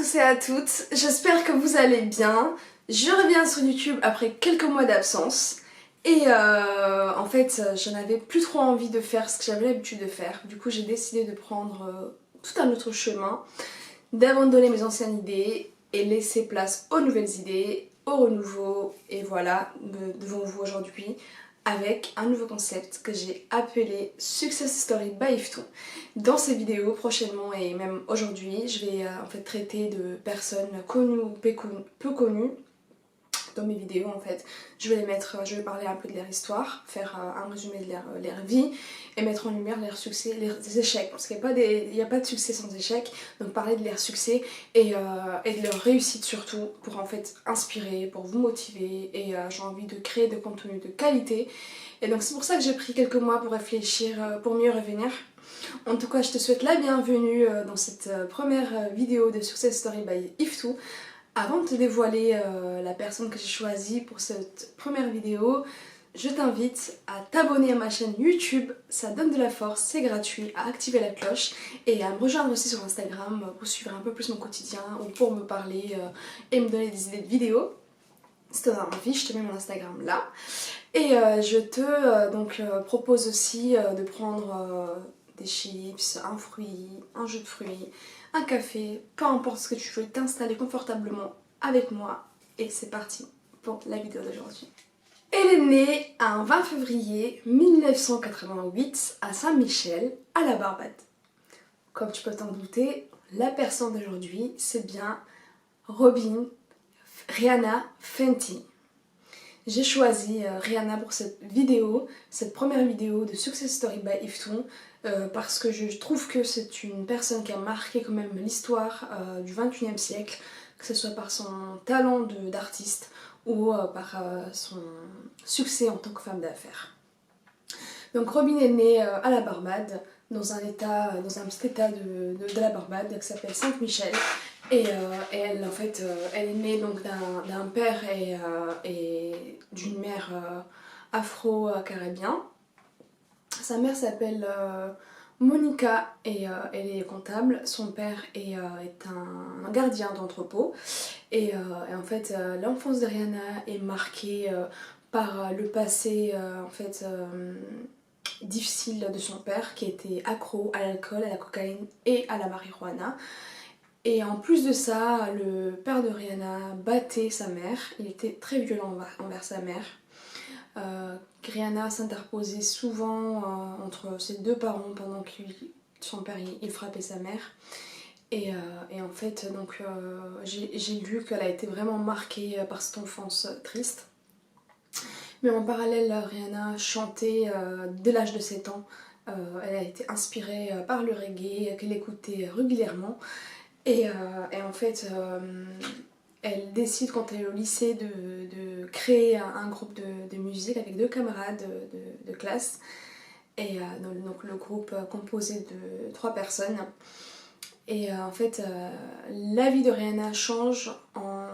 tous et à toutes, j'espère que vous allez bien. Je reviens sur YouTube après quelques mois d'absence et en fait je n'avais plus trop envie de faire ce que j'avais l'habitude de faire. Du coup j'ai décidé de prendre tout un autre chemin, d'abandonner mes anciennes idées et laisser place aux nouvelles idées, au renouveau, et voilà, devant vous aujourd'hui avec un nouveau concept que j'ai appelé Success Story by Yvetot. Dans ces vidéos prochainement et même aujourd'hui, je vais en fait traiter de personnes connues ou peu connues. Dans mes vidéos en fait, je vais parler un peu de leur histoire, faire un résumé de leur vie et mettre en lumière leurs succès, leurs échecs, parce qu'il n'y a pas de succès sans échec, donc parler de leurs succès et de leur réussite surtout, pour en fait inspirer, pour vous motiver, et j'ai envie de créer de contenu de qualité, et donc c'est pour ça que j'ai pris quelques mois pour réfléchir, pour mieux revenir. En tout cas, je te souhaite la bienvenue dans cette première vidéo de Success Story by Yvetot. Avant de te dévoiler la personne que j'ai choisie pour cette première vidéo, je t'invite à t'abonner à ma chaîne YouTube, ça donne de la force, c'est gratuit, à activer la cloche et à me rejoindre aussi sur Instagram pour suivre un peu plus mon quotidien ou pour me parler et me donner des idées de vidéos. Si t'en as envie, je te mets mon Instagram là. Et je te propose aussi de prendre des chips, un fruit, un jus de fruits, un café, peu importe ce que tu veux, t'installer confortablement avec moi. Et c'est parti pour la vidéo d'aujourd'hui. Elle est née un 20 février 1988 à Saint-Michel, à la Barbade. Comme tu peux t'en douter, la personne d'aujourd'hui, c'est bien Robin Rihanna Fenty. J'ai choisi Rihanna pour cette vidéo, cette première vidéo de Success Story by Yvetot, parce que je trouve que c'est une personne qui a marqué quand même l'histoire du 21e siècle, que ce soit par son talent d'artiste ou par son succès en tant que femme d'affaires. Donc Robin est née à la Barbade, dans un petit état de la Barbade qui s'appelle Saint-Michel. Et elle, en fait, elle est née donc d'un père et d'une mère afro-caribien. Sa mère s'appelle Monica et elle est comptable. Son père est un gardien d'entrepôt. Et en fait, l'enfance de Rihanna est marquée par le passé en fait, difficile de son père, qui était accro à l'alcool, à la cocaïne et à la marijuana. Et en plus de ça, le père de Rihanna battait sa mère, il était très violent envers sa mère. Rihanna s'interposait souvent entre ses deux parents pendant que son père il frappait sa mère. Et en fait, donc j'ai lu qu'elle a été vraiment marquée par cette enfance triste. Mais en parallèle, Rihanna chantait dès l'âge de 7 ans. Elle a été inspirée par le reggae qu'elle écoutait régulièrement. Et en fait, elle décide quand elle est au lycée de créer un groupe de musique avec deux camarades de classe. Et donc le groupe composé de 3 personnes. Et en fait, la vie de Rihanna change en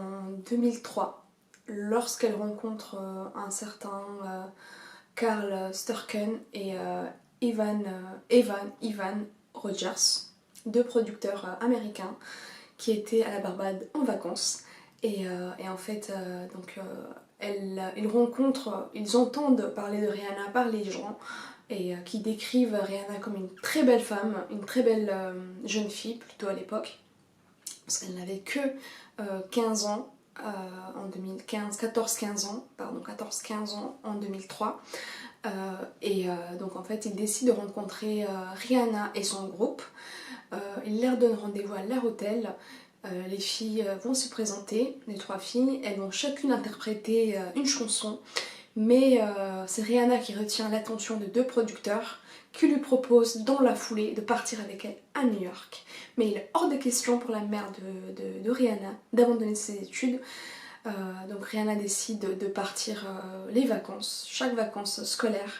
2003 lorsqu'elle rencontre un certain Carl Sturken et Evan Rogers, 2 producteurs américains qui étaient à la Barbade en vacances. Et en fait, ils entendent parler de Rihanna par les gens et qui décrivent Rihanna comme une très belle femme, une très belle jeune fille plutôt à l'époque, parce qu'elle n'avait que 15 ans en 2015, 14-15 ans, pardon, 14-15 ans en 2003. Donc en fait, ils décident de rencontrer Rihanna et son groupe. Ils leur donnent rendez-vous à leur hôtel. Les filles vont se présenter, les 3 filles, elles vont chacune interpréter une chanson, mais c'est Rihanna qui retient l'attention de 2 producteurs qui lui proposent dans la foulée de partir avec elle à New York. Mais il est hors de question pour la mère de Rihanna d'abandonner ses études. Donc Rihanna décide de partir les vacances, chaque vacances scolaire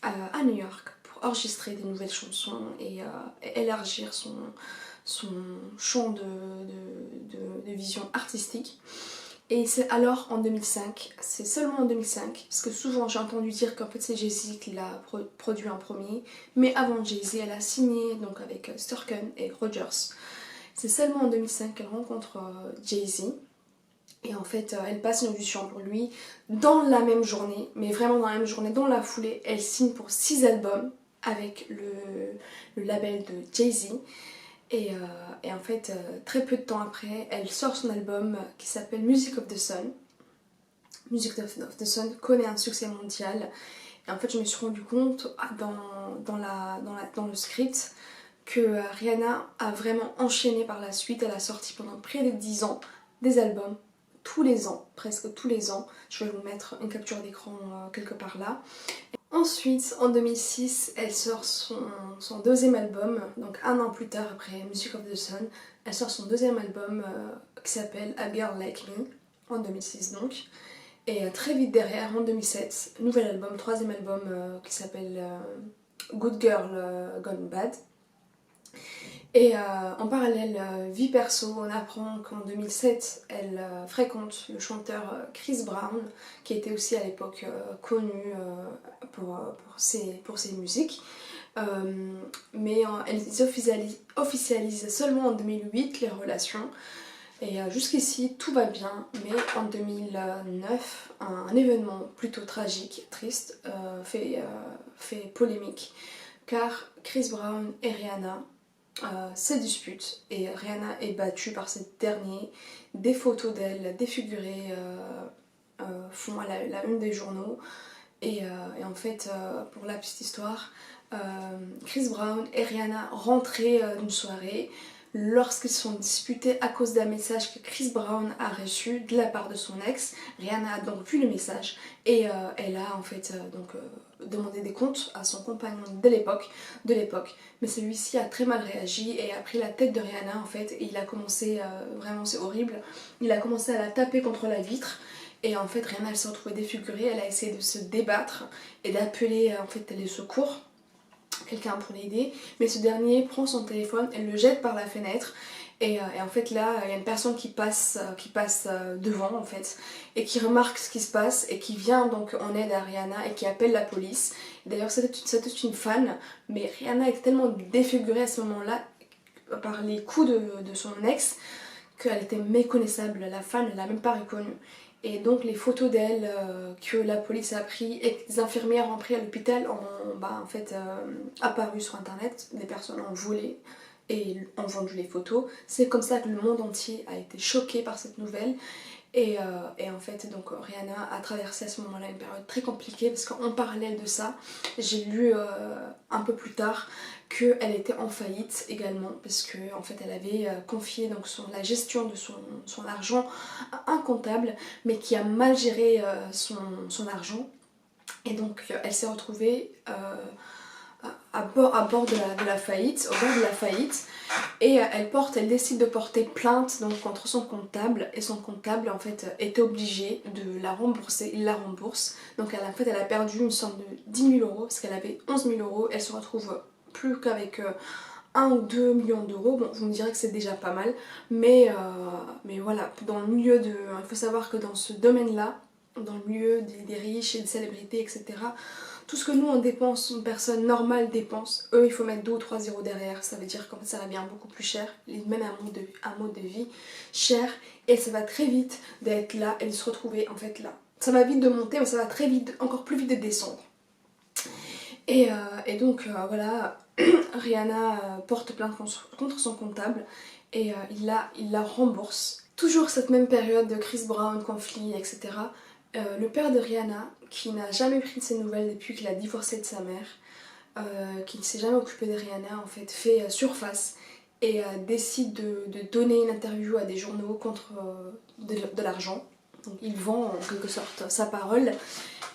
à New York pour enregistrer des nouvelles chansons et élargir son champ de vision artistique. Et c'est alors en 2005, c'est seulement en 2005, parce que souvent j'ai entendu dire qu'en fait c'est Jay-Z qui l'a produit en premier, mais avant Jay-Z elle a signé donc avec Sturken et Rogers. C'est seulement en 2005 qu'elle rencontre Jay-Z. Et en fait, elle passe une audition pour lui dans la même journée, mais vraiment dans la même journée, dans la foulée, elle signe pour 6 albums avec le label de Jay-Z. Et en fait, très peu de temps après, elle sort son album qui s'appelle Music of the Sun. Music of the Sun connaît un succès mondial. Et en fait, je me suis rendu compte dans le script que Rihanna a vraiment enchaîné par la suite. Elle a sorti pendant près de 10 ans des albums tous les ans, presque tous les ans. Je vais vous mettre une capture d'écran quelque part là. Ensuite, en 2006, elle sort son deuxième album, donc un an plus tard après Music of the Sun, elle sort son deuxième album qui s'appelle A Girl Like Me, en 2006 donc. Et très vite derrière, en 2007, nouvel album, troisième album qui s'appelle Good Girl Gone Bad. Et en parallèle, vie perso, on apprend qu'en 2007, elle fréquente le chanteur Chris Brown, qui était aussi à l'époque connu pour ses musiques. Mais elles officialisent seulement en 2008 les relations. Et jusqu'ici, tout va bien, mais en 2009, un événement plutôt tragique, triste, fait polémique, car Chris Brown et Rihanna se disputent et Rihanna est battue par cette dernière. Des photos d'elle défigurées font à la une des journaux. Et en fait, pour la petite histoire, Chris Brown et Rihanna rentraient d'une soirée lorsqu'ils se sont disputés à cause d'un message que Chris Brown a reçu de la part de son ex. Rihanna a donc vu le message et elle a en fait demandé des comptes à son compagnon de l'époque, mais celui-ci a très mal réagi et a pris la tête de Rihanna en fait, et il a commencé, vraiment c'est horrible, il a commencé à la taper contre la vitre. Et en fait, Rihanna elle s'est retrouvée défigurée, elle a essayé de se débattre et d'appeler en fait les secours, quelqu'un pour l'aider, mais ce dernier prend son téléphone, elle le jette par la fenêtre. Et en fait là, il y a une personne qui passe devant en fait, et qui remarque ce qui se passe et qui vient donc en aide à Rihanna et qui appelle la police. D'ailleurs c'était une fan, mais Rihanna était tellement défigurée à ce moment-là par les coups de son ex qu'elle était méconnaissable, la fan ne l'a même pas reconnue. Et donc les photos d'elle que la police a pris et que les infirmières ont pris à l'hôpital ont en fait apparu sur internet. Des personnes ont volé et ont vendu les photos. C'est comme ça que le monde entier a été choqué par cette nouvelle. Et en fait, donc Rihanna a traversé à ce moment-là une période très compliquée parce qu'en parallèle de ça, j'ai lu un peu plus tard qu'elle était en faillite également parce que en fait elle avait confié donc la gestion de son argent à un comptable mais qui a mal géré son argent, et donc elle s'est retrouvée à bord de la faillite, au bord de la faillite, et elle décide de porter plainte donc contre son comptable, et son comptable en fait était obligé de la rembourser, il la rembourse. Donc elle a perdu une somme de 10 000 euros parce qu'elle avait 11 000 euros, elle se retrouve plus qu'avec 1 ou 2 millions d'euros. Bon, vous me direz que c'est déjà pas mal, mais voilà, dans le milieu de... Il faut savoir que dans ce domaine-là, dans le milieu des riches et des célébrités, etc., tout ce que nous on dépense, une personne normale dépense, eux il faut mettre 2 ou 3 zéros derrière, ça veut dire qu'en fait ça revient beaucoup plus cher, même un mode de vie cher, et ça va très vite d'être là et de se retrouver en fait là. Ça va vite de monter, mais ça va très vite, encore plus vite de descendre. Et donc voilà, Rihanna porte plainte contre son comptable et il la rembourse. Toujours cette même période de Chris Brown, conflit, etc. Le père de Rihanna, qui n'a jamais pris de ses nouvelles depuis qu'il a divorcé de sa mère, qui ne s'est jamais occupé de Rihanna, en fait, fait surface et décide de donner une interview à des journaux contre de l'argent. Donc il vend en quelque sorte sa parole.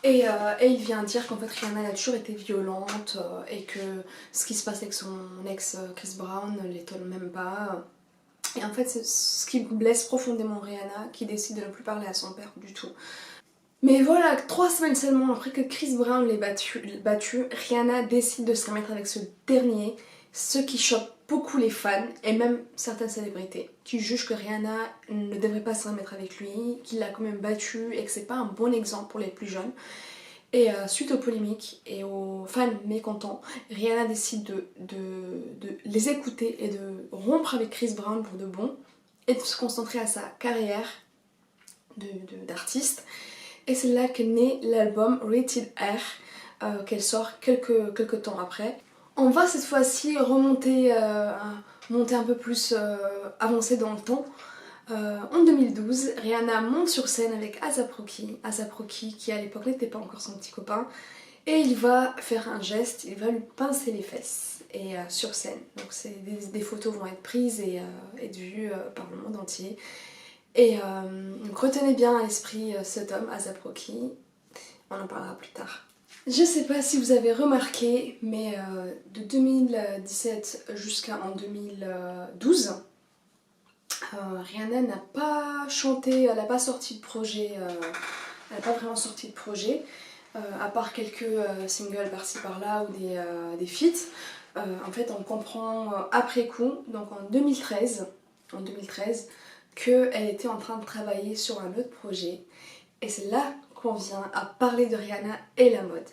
Et il vient dire qu'en fait Rihanna a toujours été violente et que ce qui se passe avec son ex Chris Brown ne l'étonne même pas. Et en fait c'est ce qui blesse profondément Rihanna, qui décide de ne plus parler à son père du tout. Mais voilà, 3 semaines seulement après que Chris Brown l'ait battu, Rihanna décide de se remettre avec ce dernier, ce qui choque beaucoup les fans et même certaines célébrités qui jugent que Rihanna ne devrait pas se remettre avec lui, qu'il l'a quand même battu et que c'est pas un bon exemple pour les plus jeunes. Et suite aux polémiques et aux fans mécontents, Rihanna décide de les écouter et de rompre avec Chris Brown pour de bon et de se concentrer à sa carrière d'artiste. Et c'est là qu'est né l'album Rated R, qu'elle sort quelques temps après. On va cette fois-ci monter un peu plus avancé dans le temps. En 2012, Rihanna monte sur scène avec A$AP Rocky qui à l'époque n'était pas encore son petit copain, et il va faire un geste, il va lui pincer les fesses et sur scène. Donc des photos vont être prises et être vues par le monde entier. Et donc retenez bien à l'esprit cet homme, A$AP Rocky, on en parlera plus tard. Je sais pas si vous avez remarqué, mais de 2017 jusqu'en 2012, Rihanna n'a pas chanté, elle n'a pas sorti de projet, elle n'a pas vraiment sorti de projet, à part quelques singles par-ci par-là ou des feats. En fait, on comprend après coup, donc en 2013, qu'elle était en train de travailler sur un autre projet. Et c'est là qu'on vient à parler de Rihanna et la mode.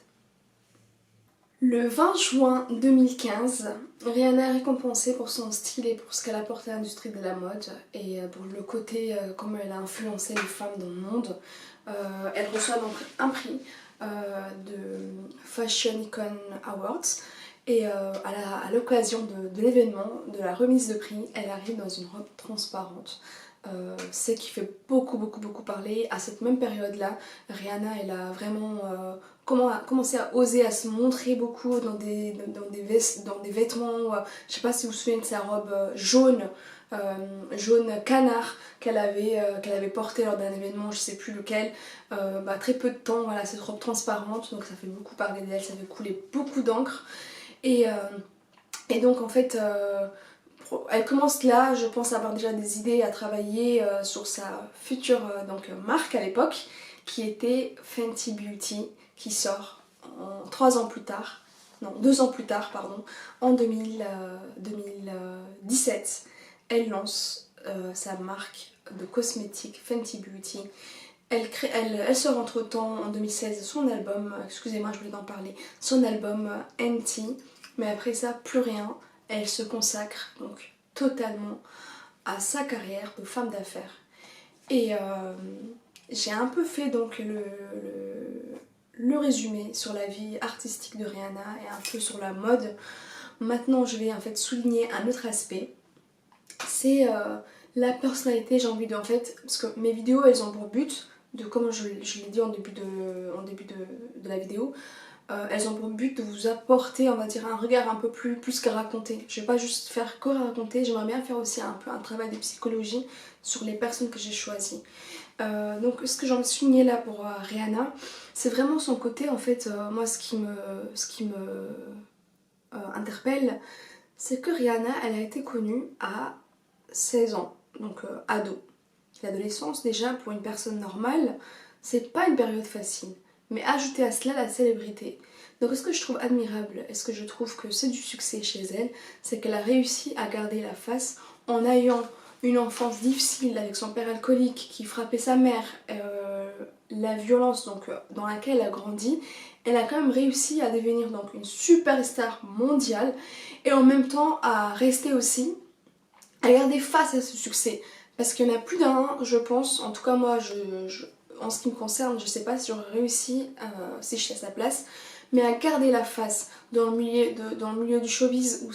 Le 20 juin 2015, Rihanna est récompensée pour son style et pour ce qu'elle a apporté à l'industrie de la mode et pour le côté comment elle a influencé les femmes dans le monde. Elle reçoit donc un prix de Fashion Icon Awards et à l'occasion de l'événement, de la remise de prix, elle arrive dans une robe transparente. Ce qui fait beaucoup parler. À cette même période-là, Rihanna, elle a vraiment commencé à oser, à se montrer beaucoup dans des vêtements. Je sais pas si vous vous souvenez de sa robe jaune canard qu'elle avait portée lors d'un événement, je sais plus lequel. Très peu de temps, voilà, cette robe transparente, donc ça fait beaucoup parler d'elle, ça fait couler beaucoup d'encre. Et donc en fait, elle commence là, je pense avoir déjà des idées à travailler sur sa future marque à l'époque, qui était Fenty Beauty, qui sort 3 ans plus tard, non 2 ans plus tard pardon, en 2017. Elle lance sa marque de cosmétiques Fenty Beauty. Elle sort entre temps en 2016 son album, excusez-moi je voulais en parler, son album Empty, mais après ça plus rien. Elle se consacre donc totalement à sa carrière de femme d'affaires. Et j'ai un peu fait donc le résumé sur la vie artistique de Rihanna et un peu sur la mode. Maintenant je vais en fait souligner un autre aspect. C'est la personnalité, j'ai envie de, en fait, parce que mes vidéos elles ont pour but, comme je l'ai dit en début de la vidéo, elles ont pour but de vous apporter, on va dire, un regard un peu plus qu'à raconter. Je vais pas juste faire que raconter, j'aimerais bien faire aussi un peu un travail de psychologie sur les personnes que j'ai choisies. Donc ce que j'ai envie de souligner là pour Rihanna, c'est vraiment son côté, en fait, moi ce qui me interpelle, c'est que Rihanna, elle a été connue à 16 ans, donc ado. L'adolescence, déjà, pour une personne normale, c'est pas une période facile. Mais ajouter à cela la célébrité. Donc ce que je trouve admirable, et ce que je trouve que c'est du succès chez elle, c'est qu'elle a réussi à garder la face en ayant une enfance difficile avec son père alcoolique qui frappait sa mère, la violence donc, dans laquelle elle a grandi. Elle a quand même réussi à devenir donc une superstar mondiale et en même temps à rester aussi, à garder face à ce succès. Parce qu'il y en a plus d'un, je pense, en tout cas moi, en ce qui me concerne, je sais pas si j'aurais réussi, si je suis à sa place, mais à garder la face dans le milieu du showbiz où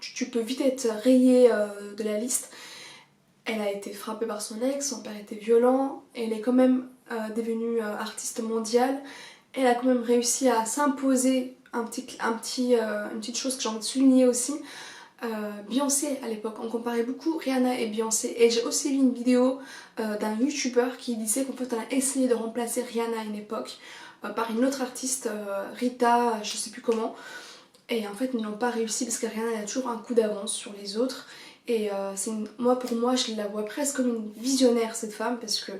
tu peux vite être rayé de la liste. Elle a été frappée par son ex, son père était violent, elle est quand même devenue artiste mondiale, elle a quand même réussi à s'imposer une petite chose que j'ai envie de souligner aussi. Beyoncé à l'époque, on comparait beaucoup Rihanna et Beyoncé, et j'ai aussi vu une vidéo d'un youtubeur qui disait qu'en fait on a essayé de remplacer Rihanna à une époque par une autre artiste, Rita, je sais plus comment, et en fait ils n'ont pas réussi parce que Rihanna a toujours un coup d'avance sur les autres. Et pour moi je la vois presque comme une visionnaire cette femme, parce que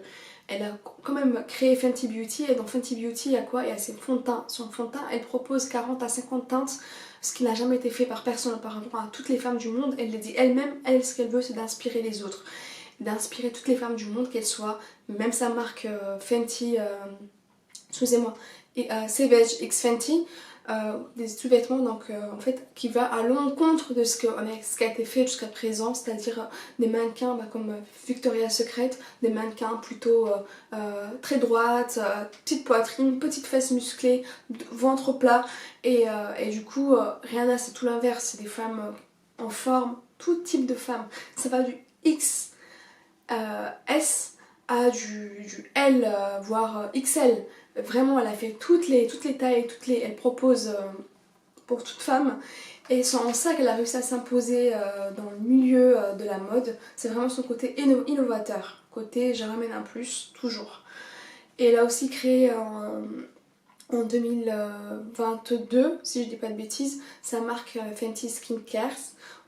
elle a quand même créé Fenty Beauty, et dans Fenty Beauty il y a quoi? Il y a ses fonds de teint. Son fond de teint, elle propose 40 à 50 teintes, ce qui n'a jamais été fait par personne auparavant à toutes les femmes du monde. Elle le dit elle-même, elle ce qu'elle veut c'est d'inspirer les autres, d'inspirer toutes les femmes du monde, qu'elles soient, même sa marque Fenty, excusez-moi, Savage X Fenty, des sous-vêtements donc en fait qui va à l'encontre de ce qui a été fait jusqu'à présent, c'est-à-dire des mannequins comme Victoria's Secret, des mannequins plutôt très droites, petite poitrine, petite fesse musclée, ventre plat et du coup Rihanna c'est tout l'inverse, c'est des femmes en forme, tout type de femmes, ça va du XS à du L voire XL. Vraiment, elle a fait toutes les tailles, elle propose pour toute femme. Et c'est en ça qu'elle a réussi à s'imposer dans le milieu de la mode. C'est vraiment son côté innovateur. Côté je ramène un plus, toujours. Et elle a aussi créé en 2022, si je dis pas de bêtises, sa marque Fenty Skincare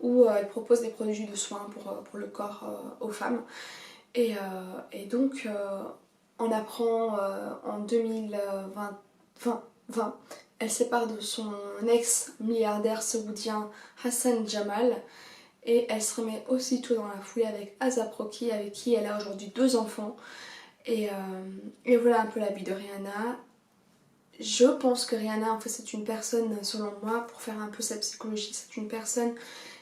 où elle propose des produits de soins pour le corps aux femmes. Et donc, on apprend en 2020, elle se sépare de son ex-milliardaire saoudien Hassan Jamal et elle se remet aussitôt dans la foulée avec A$AP Rocky avec qui elle a aujourd'hui 2 enfants. Et voilà un peu la vie de Rihanna. Je pense que Rihanna, en fait, c'est une personne, selon moi, pour faire un peu sa psychologie, c'est une personne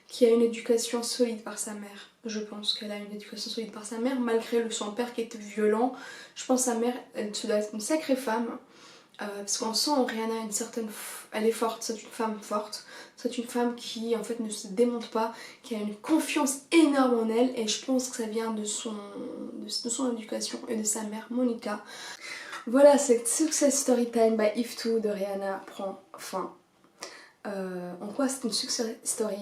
qui a une éducation solide par sa mère. Je pense qu'elle a une éducation solide par sa mère, malgré son père qui était violent. Je pense que sa mère, elle doit être une sacrée femme, parce qu'on sent en Rihanna une certaine... Elle est forte, c'est une femme forte. C'est une femme qui, en fait, ne se démonte pas, qui a une confiance énorme en elle, et je pense que ça vient de son éducation et de sa mère, Monica. Voilà, cette Success Story Time by If2 de Rihanna prend fin. En quoi c'est une success story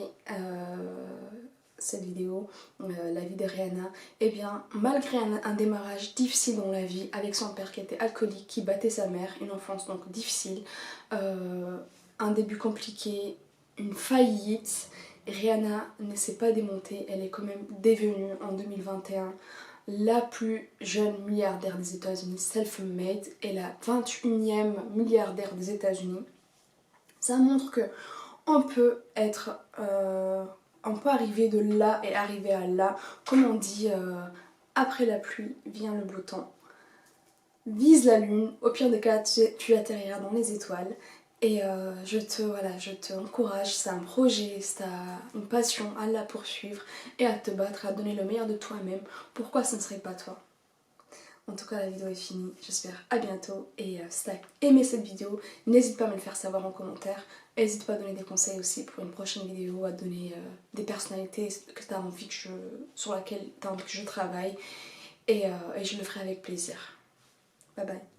cette vidéo, la vie de Rihanna? Eh bien, malgré un démarrage difficile dans la vie avec son père qui était alcoolique, qui battait sa mère, une enfance donc difficile, un début compliqué, une faillite, Rihanna ne s'est pas démontée, elle est quand même devenue en 2021 la plus jeune milliardaire des États-Unis, self-made, et la 21e milliardaire des États-Unis. Ça montre que on peut être, on peut arriver de là et arriver à là. Comme on dit, après la pluie vient le beau temps. Vise la lune, au pire des cas tu atterriras dans les étoiles. Et je te encourage, c'est un projet, c'est une passion à la poursuivre et à te battre, à donner le meilleur de toi-même. Pourquoi ce ne serait pas toi? En tout cas, la vidéo est finie, j'espère à bientôt. Et si t'as aimé cette vidéo, n'hésite pas à me le faire savoir en commentaire. N'hésite pas à donner des conseils aussi pour une prochaine vidéo, à donner des personnalités que t'as envie sur laquelle tu as envie que je travaille. Et je le ferai avec plaisir. Bye bye.